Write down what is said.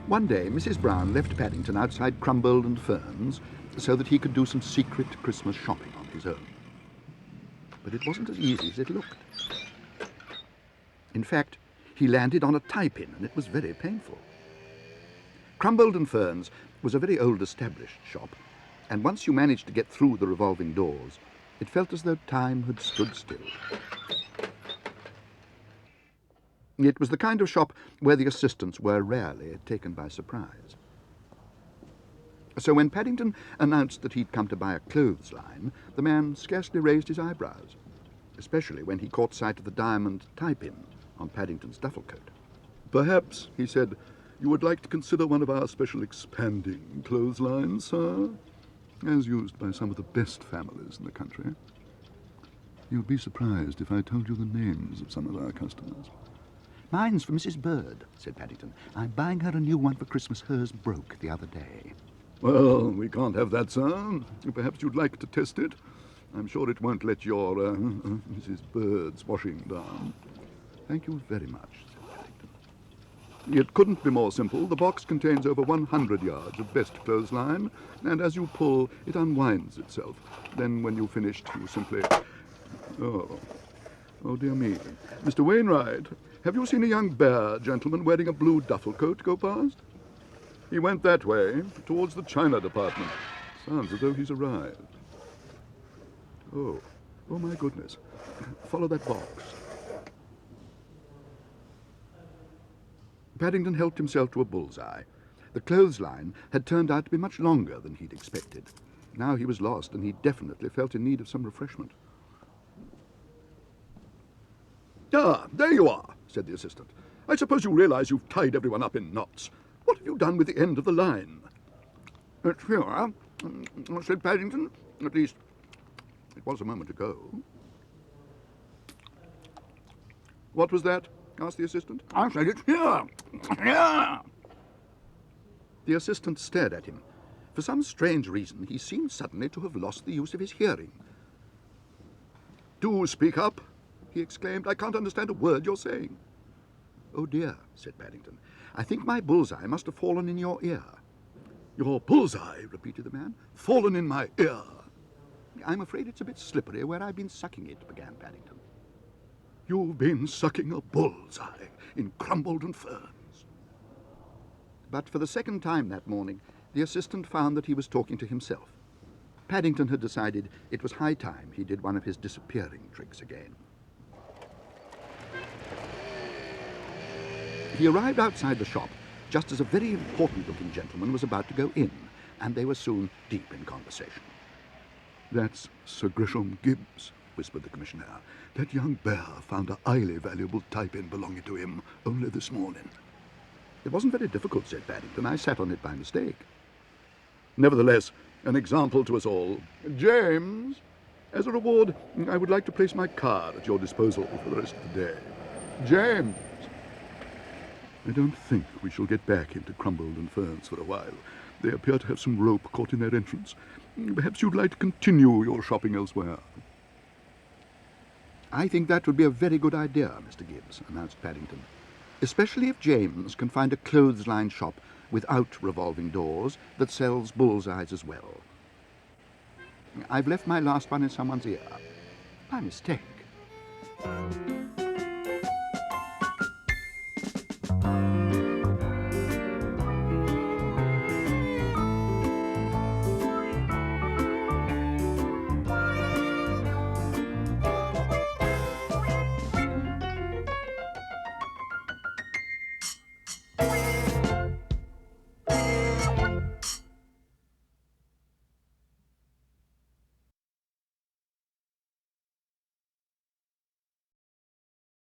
One day, Mrs. Brown left Paddington outside Crumbold and Ferns so that he could do some secret Christmas shopping on his own. But it wasn't as easy as it looked. In fact, he landed on a tiepin, and it was very painful. Crumbold and Ferns was a very old established shop, and once you managed to get through the revolving doors, it felt as though time had stood still. It was the kind of shop where the assistants were rarely taken by surprise. So when Paddington announced that he'd come to buy a clothesline, the man scarcely raised his eyebrows, especially when he caught sight of the diamond tie-pin on Paddington's duffel coat. "Perhaps," he said, "you would like to consider one of our special expanding clotheslines, sir, as used by some of the best families in the country. You'd be surprised if I told you the names of some of our customers." "Mine's for Mrs. Bird," said Paddington. "I'm buying her a new one for Christmas. Hers broke the other day." "Well, we can't have that, sir. Perhaps you'd like to test it. I'm sure it won't let your Mrs. Bird's washing down." "Thank you very much," said Paddington. "It couldn't be more simple. The box contains over 100 yards of best clothesline, and as you pull, it unwinds itself. Then when you've finished, you simply... Oh, dear me. Mr. Wainwright, have you seen a young bear gentleman wearing a blue duffel coat go past? He went that way, towards the China department. Sounds as though he's arrived. Oh, my goodness. Follow that box." Paddington helped himself to a bullseye. The clothesline had turned out to be much longer than he'd expected. Now he was lost, and he definitely felt in need of some refreshment. "Ah, there you are," said the assistant. "I suppose you realize you've tied everyone up in knots. What have you done with the end of the line?" "It's here," said Paddington. "At least, it was a moment ago." "What was that?" asked the assistant. "I said it's here. Here." The assistant stared at him. For some strange reason, he seemed suddenly to have lost the use of his hearing. "Do speak up," he exclaimed. "I can't understand a word you're saying." "Oh dear," said Paddington. "I think my bullseye must have fallen in your ear." "Your bullseye," repeated the man. "Fallen in my ear." "I'm afraid it's a bit slippery where I've been sucking it," began Paddington. "You've been sucking a bullseye in Crumbold and Ferns." But for the second time that morning, the assistant found that he was talking to himself. Paddington had decided it was high time he did one of his disappearing tricks again. He arrived outside the shop just as a very important-looking gentleman was about to go in, and they were soon deep in conversation. "That's Sir Gresham Gibbs," whispered the commissioner. "That young bear found a highly valuable tie-pin belonging to him only this morning." "It wasn't very difficult," said Paddington. "I sat on it by mistake." "Nevertheless, an example to us all. James, as a reward, I would like to place my car at your disposal for the rest of the day. James!" "I don't think we shall get back into Crumbold and Ferns for a while. They appear to have some rope caught in their entrance. Perhaps you'd like to continue your shopping elsewhere." "I think that would be a very good idea, Mr. Gibbs," announced Paddington, "especially if James can find a clothesline shop without revolving doors that sells bullseyes as well. I've left my last one in someone's ear, by mistake."